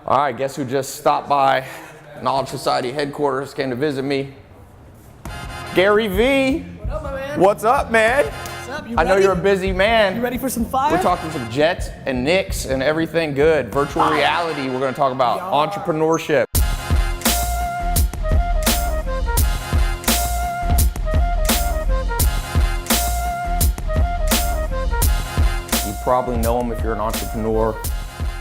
All right, guess who just stopped by Knowledge Society headquarters, came to visit me? Gary V. What up, my man? What's up, man? What's up? You I know ready? you're a busy man. You ready for some fire? We're talking some jets and Knicks and everything good. Virtual reality, we're gonna talk about entrepreneurship. You probably know him if you're an entrepreneur.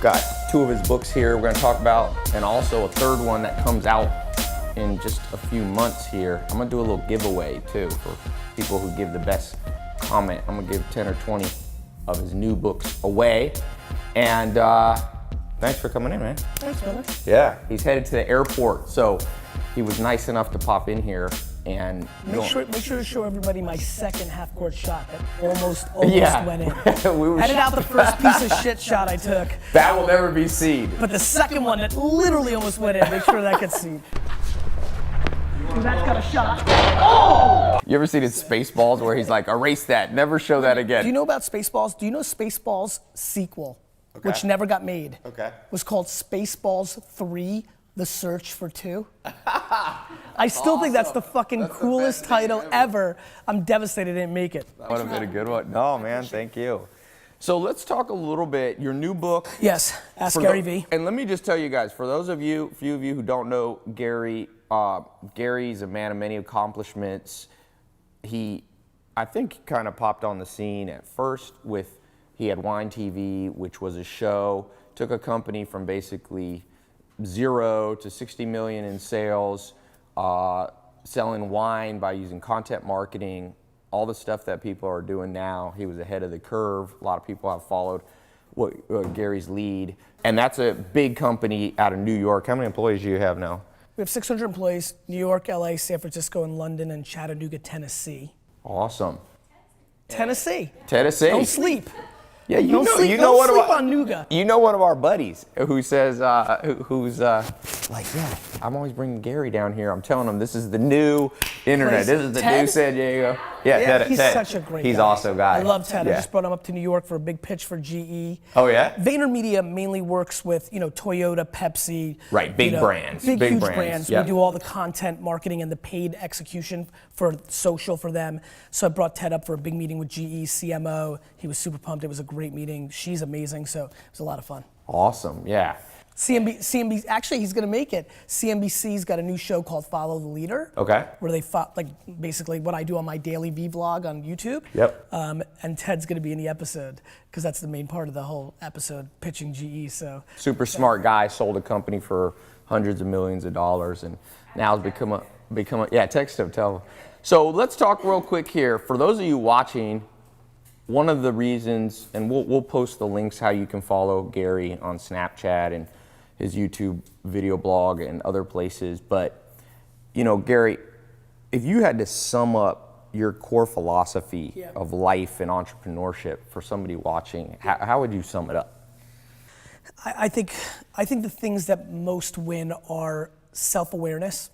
Got 2 of his books here we're gonna talk about, and also a 3rd one that comes out in just a few months here. I'm gonna do a little giveaway too for people who give the best comment. I'm gonna give 10 or 20 of his new books away. And thanks for coming in, man. Thanks, brother. Yeah, he's headed to the airport, so he was nice enough to pop in here and Make sure to show everybody my second half-court shot that almost Yeah. went in. We Edit out the first piece of shit shot I took, that will never be seen. but the second one that literally almost went in, make sure that gets seen. That's got a shot. Oh! You ever seen his Spaceballs where he's like, erase that, never show that again? Do you know about Spaceballs? Do you know Spaceballs sequel, which never got made? Was called Spaceballs 3, The Search for 2. I still think that's the fucking coolest title ever. I'm devastated I didn't make it. That would have been a good one. No, man, thank you. So let's talk a little bit, your new book. Yes, Ask Gary V. And let me just tell you guys, for those of you, few of you who don't know Gary, Gary's a man of many accomplishments. I think kind of popped on the scene at first with, he had Wine TV, which was a show, took a company from basically 0 to 60 million in sales, selling wine by using content marketing, all the stuff that people are doing now. He was ahead of the curve. A lot of people have followed Gary's lead. And that's a big company out of New York. How many employees do you have now? We have 600 employees, New York, LA, San Francisco, and London, and Chattanooga, Tennessee. Awesome. Tennessee. Tennessee. Don't sleep. Yeah, you Don't know, sleep, you know don't one sleep of our, on Nougat. You know one of our buddies who says, who's like, yeah, I'm always bringing Gary down here. I'm telling him this is the new internet. This is the Ted? new San Diego. Yeah, He's Ted. such a great He's guy. also a guy. I love Ted. Yeah. I just brought him up to New York for a big pitch for GE. Oh yeah? VaynerMedia mainly works with, Toyota, Pepsi. Right, big brands. Big, Big huge brands, brands. yeah. We do all the content marketing and the paid execution for social for them. So I brought Ted up for a big meeting with GE, CMO. He was super pumped. It was a great meeting. She's amazing, so it was a lot of fun. Awesome, yeah. CNBC, actually he's gonna make it. CNBC's got a new show called Follow the Leader. Okay. Where they basically what I do on my daily vlog on YouTube. Yep. And Ted's gonna be in the episode because that's the main part of the whole episode, pitching GE. So. Super smart guy, sold a company for hundreds of millions of dollars, and now has become a yeah. Text him, tell him. So let's talk real quick here. For those of you watching, one of the reasons, and we'll post the links how you can follow Gary on Snapchat and his YouTube video blog and other places. But, Gary, if you had to sum up your core philosophy of life and entrepreneurship for somebody watching, how would you sum it up? I think the things that most win are self-awareness.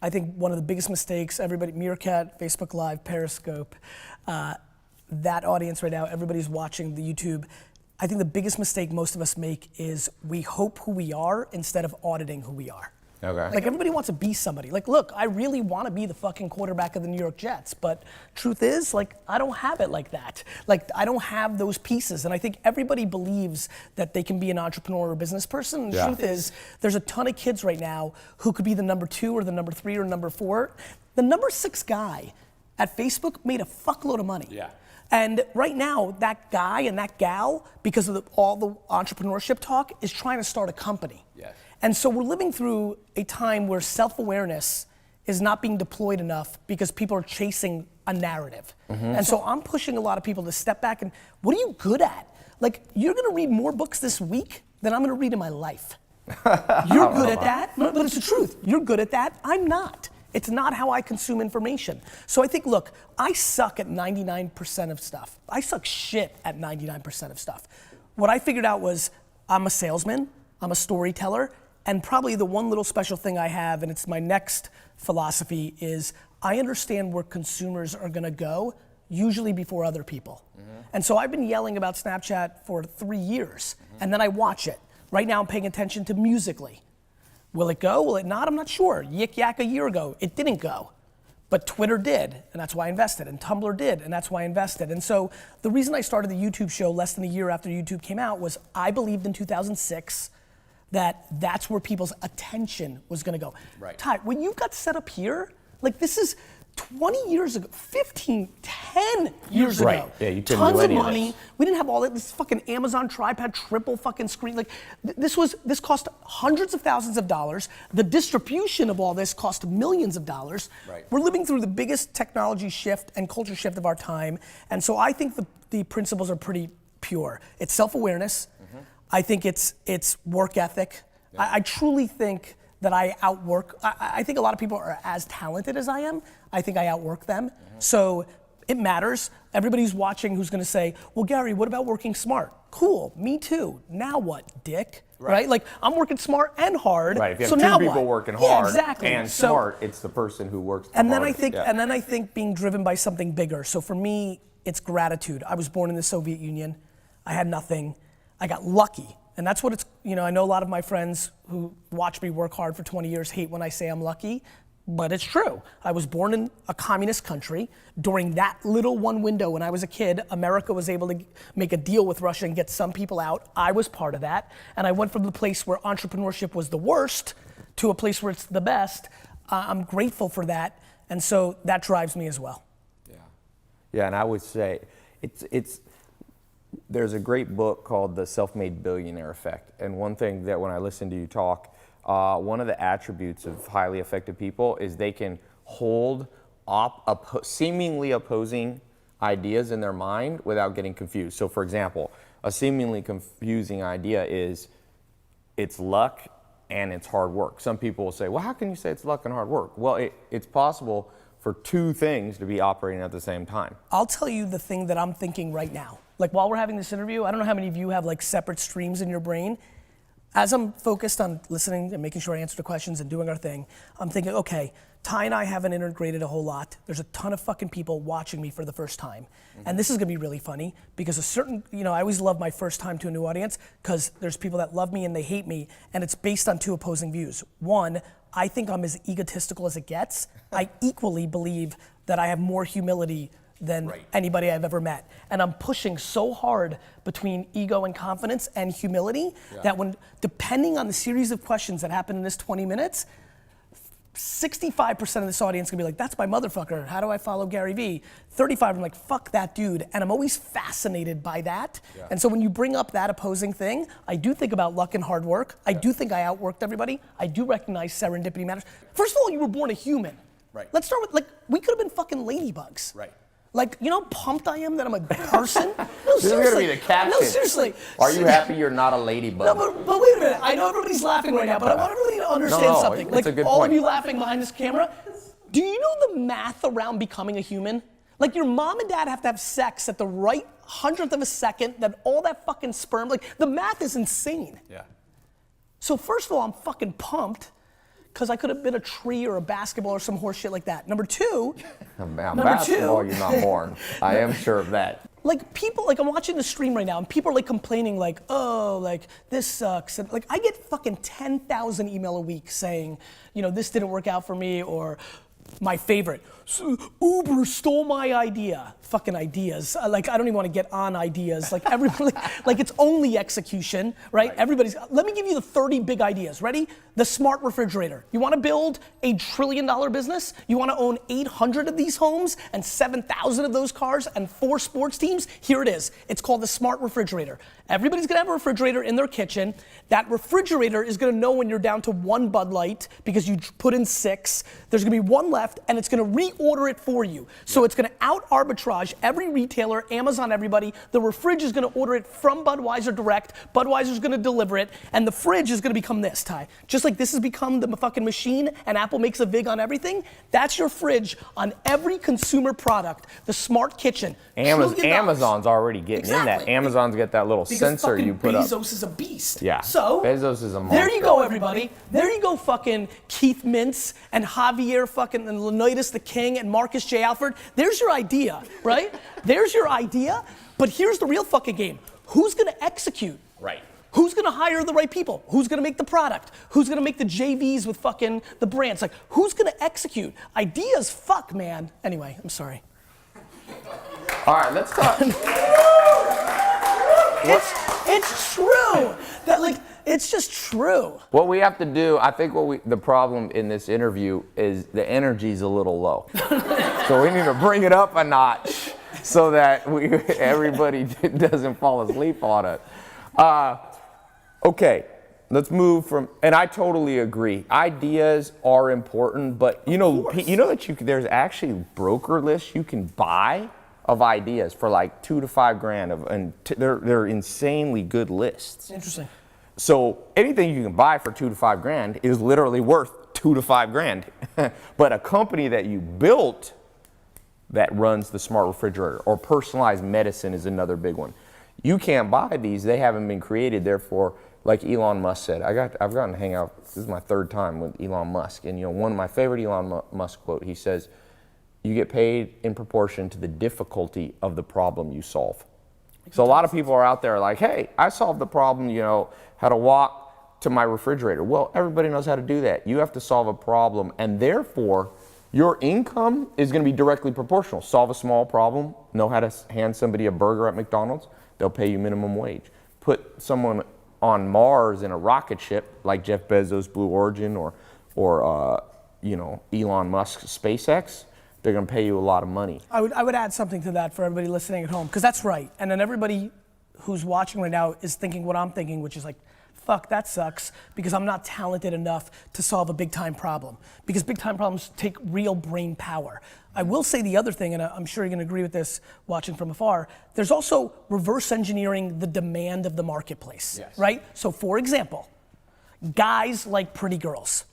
I think one of the biggest mistakes, everybody, Meerkat, Facebook Live, Periscope, that audience right now, everybody's watching the YouTube. I think the biggest mistake most of us make is we hope who we are instead of auditing who we are. Okay. Like everybody wants to be somebody. Like, look, I really want to be the fucking quarterback of the New York Jets, but truth is, I don't have it like that. I don't have those pieces, and I think everybody believes that they can be an entrepreneur or a business person, and the truth is, there's a ton of kids right now who could be the number 2 or the number 3 or number 4. The number 6 guy at Facebook made a fuckload of money. Yeah. And right now, that guy and that gal, because of all the entrepreneurship talk, is trying to start a company. Yes. And so we're living through a time where self-awareness is not being deployed enough because people are chasing a narrative. And so I'm pushing a lot of people to step back and, what are you good at? You're gonna read more books this week than I'm gonna read in my life. You're good at that, but it's the truth. You're good at that, I'm not. It's not how I consume information. So I think, look, I suck at 99% of stuff. I suck shit at 99% of stuff. What I figured out was I'm a salesman, I'm a storyteller, and probably the one little special thing I have, and it's my next philosophy, is I understand where consumers are gonna go, usually before other people. And so I've been yelling about Snapchat for 3 years, and then I watch it. Right now I'm paying attention to Musical.ly. Will it go? Will it not? I'm not sure. Yik Yak a year ago, it didn't go. But Twitter did, and that's why I invested. And Tumblr did, and that's why I invested. And so the reason I started the YouTube show less than a year after YouTube came out was I believed in 2006 that that's where people's attention was gonna go. Right. Ty, when you got set up here, like this is 20 years ago, 15, 10 years Right. ago. Yeah, you couldn't Tons do of any of money. this. We didn't have all that, this fucking Amazon tripod, triple fucking screen. Like this cost hundreds of thousands of dollars. The distribution of all this cost millions of dollars. Right. We're living through the biggest technology shift and culture shift of our time. And so I think the principles are pretty pure. It's self-awareness. I think it's work ethic. Yeah. I truly think that I outwork, I think a lot of people are as talented as I am. I think I outwork them. So it matters. Everybody's watching who's gonna say, well, Gary, what about working smart? Cool, me too. Now what, dick? Right? Like, I'm working smart and hard. Right, if you so have now two people what? working Yeah, hard exactly. and So- smart, it's the person who works the and then hardest. and then I think being driven by something bigger. So for me, it's gratitude. I was born in the Soviet Union. I had nothing. I got lucky. And that's what it's, I know a lot of my friends who watch me work hard for 20 years hate when I say I'm lucky, but it's true. I was born in a communist country. During that little one window when I was a kid, America was able to make a deal with Russia and get some people out. I was part of that. And I went from the place where entrepreneurship was the worst to a place where it's the best. I'm grateful for that. And so that drives me as well. Yeah, and I would say there's a great book called The Self-Made Billionaire Effect. And one thing that when I listen to you talk, one of the attributes of highly effective people is they can hold seemingly opposing ideas in their mind without getting confused. So for example, a seemingly confusing idea is it's luck and it's hard work. Some people will say, well, how can you say it's luck and hard work? Well, it's possible for two things to be operating at the same time. I'll tell you the thing that I'm thinking right now. Like while we're having this interview, I don't know how many of you have like separate streams in your brain. As I'm focused on listening and making sure I answer the questions and doing our thing, I'm thinking, okay, Ty and I haven't integrated a whole lot. There's a ton of fucking people watching me for the first time. And this is gonna be really funny because I always love my first time to a new audience because there's people that love me and they hate me, and it's based on two opposing views. One, I think I'm as egotistical as it gets. I equally believe that I have more humility than anybody I've ever met. And I'm pushing so hard between ego and confidence and humility that depending on the series of questions that happen in this 20 minutes, 65% of this audience can be like, that's my motherfucker, how do I follow Gary Vee? 35, I'm like, fuck that dude. And I'm always fascinated by that. And so when you bring up that opposing thing, I do think about luck and hard work. I do think I outworked everybody. I do recognize serendipity matters. First of all, you were born a human. Let's start with, we could have been fucking ladybugs. Like, you know how pumped I am that I'm a person? No, This is gonna be the caption. No, seriously. Are you happy you're not a ladybug? No, but wait a minute. I know everybody's laughing right now, but I want everybody to understand something. It's a good all point. of you laughing behind this camera, do you know the math around becoming a human? Like your mom and dad have to have sex at the right 100th of a second, then all that fucking sperm, the math is insane. So first of all, I'm fucking pumped because I could have been a tree or a basketball or some horse shit like that. Number two, basketball, you're not born. I am sure of that. Like people, I'm watching the stream right now and people are complaining this sucks. And I get fucking 10,000 email a week saying, this didn't work out for me, or my favorite, Uber stole my idea. Fucking ideas. I don't even want to get on ideas. Everybody, it's only execution, right? Let me give you the 30 big ideas. Ready? The smart refrigerator. You want to build a $1 trillion business? You want to own 800 of these homes and 7,000 of those cars and 4 sports teams? Here it is. It's called the smart refrigerator. Everybody's gonna have a refrigerator in their kitchen. That refrigerator is gonna know when you're down to 1 Bud Light because you put in 6. There's gonna be 1 left and it's gonna reorder it for you. So it's gonna out arbitrage every retailer, Amazon, everybody. The fridge is gonna order it from Budweiser direct. Budweiser's gonna deliver it, and the fridge is gonna become this, Ty. Just like this has become the fucking machine and Apple makes a VIG on everything, that's your fridge on every consumer product. The smart kitchen. Amazon's already getting in that. Amazon's got that little sensor you put Bezos up. is a beast. Yeah, So Bezos is a monster. there you go, everybody. There you go, fucking Keith Mintz and Javier fucking and Leonidas the King and Marcus J. Alford. There's your idea, right? There's your idea. But here's the real fucking game. Who's gonna execute? Right. Who's gonna hire the right people? Who's gonna make the product? Who's gonna make the JVs with fucking the brands? Like, who's gonna execute? Ideas, fuck, man. Anyway, I'm sorry. All right, let's talk. It's true. That like, it's just true. What we have to do, I think the problem in this interview is the energy's a little low. So we need to bring it up a notch so that everybody doesn't fall asleep on it. Okay, let's move from, and I totally agree. Ideas are important, but you know that there's actually broker lists you can buy of ideas for like $2 to $5 grand and they're insanely good lists. Interesting. So anything you can buy for $2 to $5 grand is literally worth $2 to $5 grand. But a company that you built that runs the smart refrigerator or personalized medicine is another big one. You can't buy these; they haven't been created. Therefore, like Elon Musk said, I've gotten to hang out. This is my third time with Elon Musk, and one of my favorite Elon Musk quote. He says, "You get paid in proportion to the difficulty of the problem you solve." So a lot of people are out there like, "Hey, I solved the problem. How to walk to my refrigerator." Well, everybody knows how to do that. You have to solve a problem, and therefore, your income is going to be directly proportional. Solve a small problem, know how to hand somebody a burger at McDonald's, they'll pay you minimum wage. Put someone on Mars in a rocket ship like Jeff Bezos' Blue Origin or Elon Musk's SpaceX, they're going to pay you a lot of money. I would add something to that for everybody listening at home, because that's right. And then everybody who's watching right now is thinking what I'm thinking, which is like, fuck, that sucks, because I'm not talented enough to solve a big time problem. Because big time problems take real brain power. I will say the other thing, and I'm sure you're gonna agree with this watching from afar, there's also reverse engineering the demand of the marketplace, right? So for example, guys like pretty girls.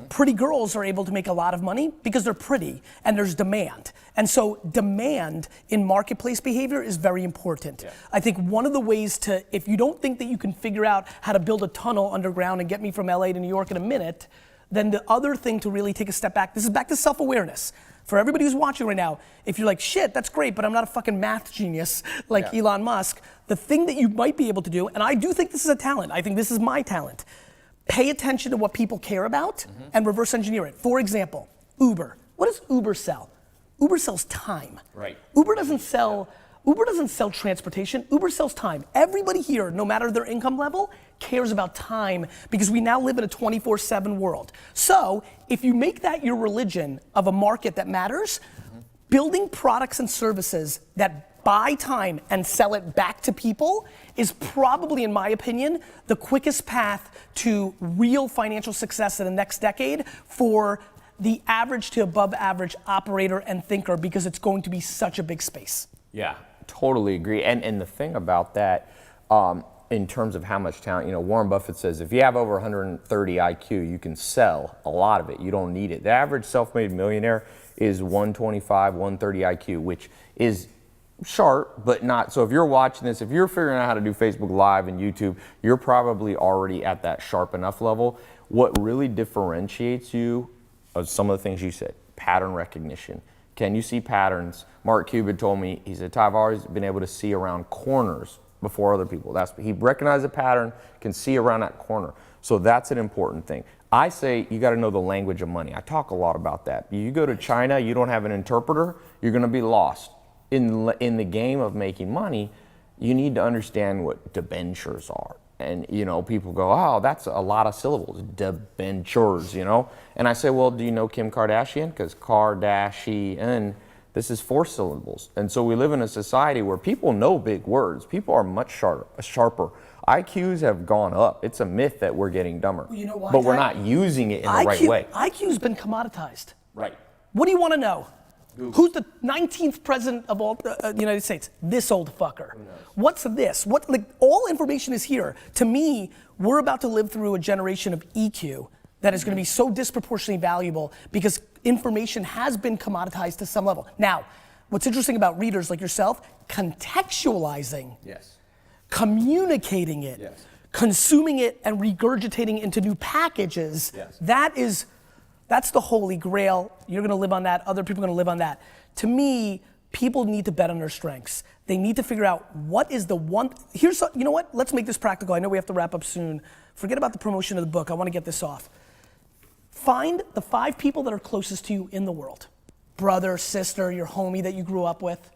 Pretty girls are able to make a lot of money because they're pretty and there's demand. And so demand in marketplace behavior is very important. Yeah. I think one of the ways to, if you don't think that you can figure out how to build a tunnel underground and get me from LA to New York in a minute, then the other thing to really take a step back, this is back to self-awareness. For everybody who's watching right now, if you're like, shit, that's great, but I'm not a fucking math genius like Elon Musk, the thing that you might be able to do, and I do think this is a talent, I think this is my talent, pay attention to what people care about and reverse engineer it. For example, Uber. What does Uber sell? Uber sells time. Right. Uber doesn't sell transportation. Uber sells time. Everybody here, no matter their income level, cares about time because we now live in a 24/7 world. So if you make that your religion of a market that matters, building products and services that buy time and sell it back to people is probably, in my opinion, the quickest path to real financial success in the next decade for the average to above average operator and thinker, because it's going to be such a big space. Yeah, totally agree. And the thing about that, in terms of how much talent, Warren Buffett says if you have over 130 IQ, you can sell a lot of it. You don't need it. The average self-made millionaire is 125, 130 IQ, which is sharp, but not. So if you're watching this, if you're figuring out how to do Facebook Live and YouTube, you're probably already at that sharp enough level. What really differentiates you are some of the things you said. Pattern recognition. Can you see patterns? Mark Cuban told me, he said, I've always been able to see around corners before other people. He recognized a pattern, can see around that corner. So that's an important thing. I say you got to know the language of money. I talk a lot about that. You go to China, you don't have an interpreter, you're going to be lost. In the game of making money, you need to understand what debentures are. And, people go, oh, that's a lot of syllables, debentures, And I say, well, do you know Kim Kardashian? Because Kardashian, this is 4 syllables. And so we live in a society where people know big words. People are much sharper. IQs have gone up. It's a myth that we're getting dumber. Well, you know why, but we're not using it in the right way. IQ's been commoditized. Right. What do you want to know? Who's the 19th president of all the United States? This old fucker. What's this? All information is here. To me, we're about to live through a generation of EQ that is going to be so disproportionately valuable because information has been commoditized to some level. Now, what's interesting about readers like yourself, contextualizing, communicating it, consuming it and regurgitating into new packages, that's the holy grail. You're gonna live on that, other people are gonna live on that. To me, people need to bet on their strengths. They need to figure out what is the one, you know what, let's make this practical. I know we have to wrap up soon. Forget about the promotion of the book. I want to get this off. Find the 5 people that are closest to you in the world. Brother, sister, your homie that you grew up with.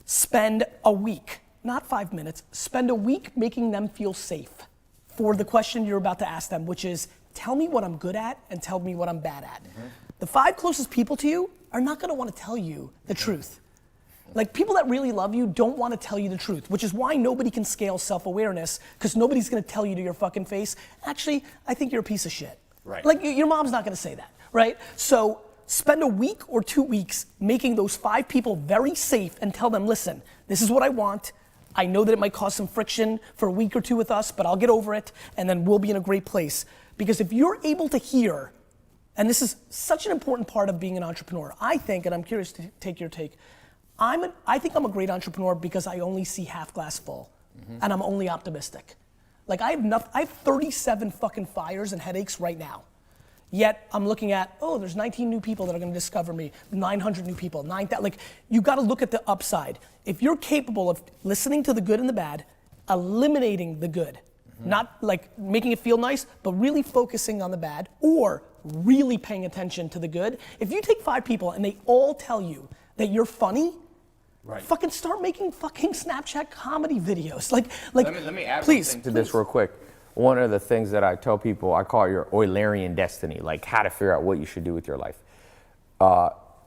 Spend a week, not 5 minutes, spend a week making them feel safe for the question you're about to ask them, which is, tell me what I'm good at and tell me what I'm bad at. The 5 closest people to you are not gonna wanna tell you the truth. Like, people that really love you don't wanna tell you the truth, which is why nobody can scale self-awareness, because nobody's gonna tell you to your fucking face, actually, I think you're a piece of shit. Right. Like, your mom's not gonna say that, right? So, spend a week or 2 weeks making those 5 people very safe and tell them, listen, this is what I want. I know that it might cause some friction for a week or 2 with us, but I'll get over it, and then we'll be in a great place. Because if you're able to hear, and this is such an important part of being an entrepreneur, I think, and I'm curious to take your take, I think I'm a great entrepreneur because I only see half glass full, and I'm only optimistic. Like, I have 37 fucking fires and headaches right now. Yet I'm looking at, oh, there's 19 new people that are gonna discover me, 900 new people, 9,000, like, you gotta look at the upside. If you're capable of listening to the good and the bad, eliminating the good, not like making it feel nice, but really focusing on the bad, or really paying attention to the good. If you take 5 people and they all tell you that you're funny, fucking start making fucking Snapchat comedy videos. Like, let me add please, something to this real quick. One of the things that I tell people, I call it your Eulerian destiny, like how to figure out what you should do with your life.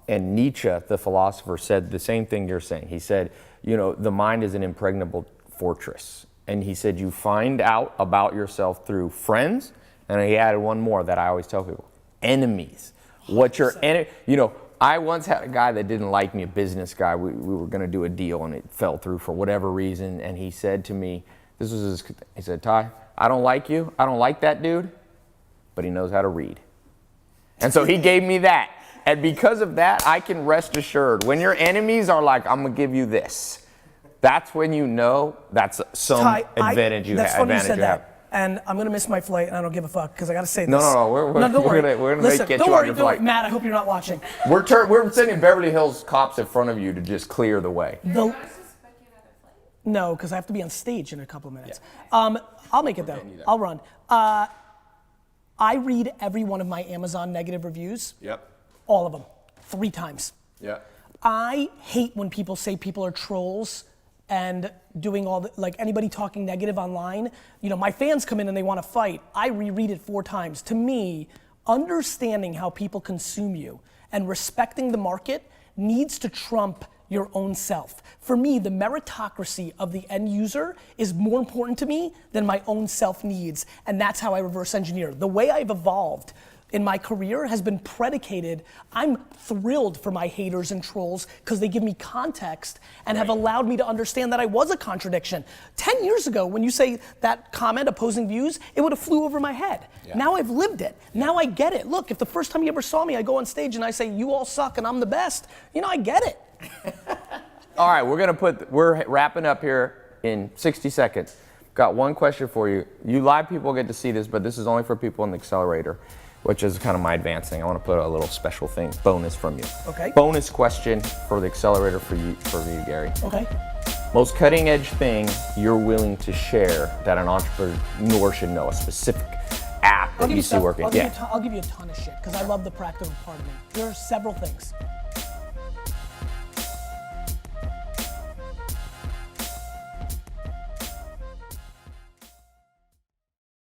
And Nietzsche, the philosopher, said the same thing you're saying. He said, you know, the mind is an impregnable fortress. And he said, you find out about yourself through friends. And he added one more that I always tell people, enemies. What your enemy, you know, I once had a guy that didn't like me, a business guy. We were going to do a deal and it fell through for whatever reason. And he said to me, this was his, he said, Tai, I don't like you. I don't like that dude, but he knows how to read. And so he gave me that. And because of that, I can rest assured, when your enemies are like, I'm going to give you this, that's when you know that's some Tai, advantage you that's have. funny you said that. And I'm gonna miss my flight, and I don't give a fuck because I gotta say this. No, we're gonna Listen, get don't you worry, on your don't worry. flight. Matt, I hope you're not watching. We're sending Beverly Hills cops in front of you to just clear the way. No, because I have to be on stage in a couple of minutes. Yeah. I'll make it though. I'll run. I read every one of my Amazon negative reviews. Yep. All of them, 3 times. Yeah. I hate when people say people are trolls and doing all the, like anybody talking negative online. You know, my fans come in and they want to fight. I reread it 4 times. To me, understanding how people consume you and respecting the market needs to trump your own self. For me, the meritocracy of the end user is more important to me than my own self needs, and that's how I reverse engineer. The way I've evolved in my career has been predicated. I'm thrilled for my haters and trolls because they give me context and have allowed me to understand that I was a contradiction. 10 years ago, when you say that comment, opposing views, it would have flew over my head. Yeah. Now I've lived it. Yeah. Now I get it. Look, if the first time you ever saw me, I go on stage and I say, you all suck and I'm the best, you know, I get it. All right, we're wrapping up here in 60 seconds. Got one question for you. You live people get to see this, but this is only for people in the accelerator, which is kind of my advanced thing. I want to put a little special thing, bonus from you. Okay. Bonus question for the accelerator for you, Gary. Okay. Most cutting edge thing you're willing to share that an entrepreneur should know, a specific app that you see working. I'll give you a ton of shit because I love the practical part of it. There are several things.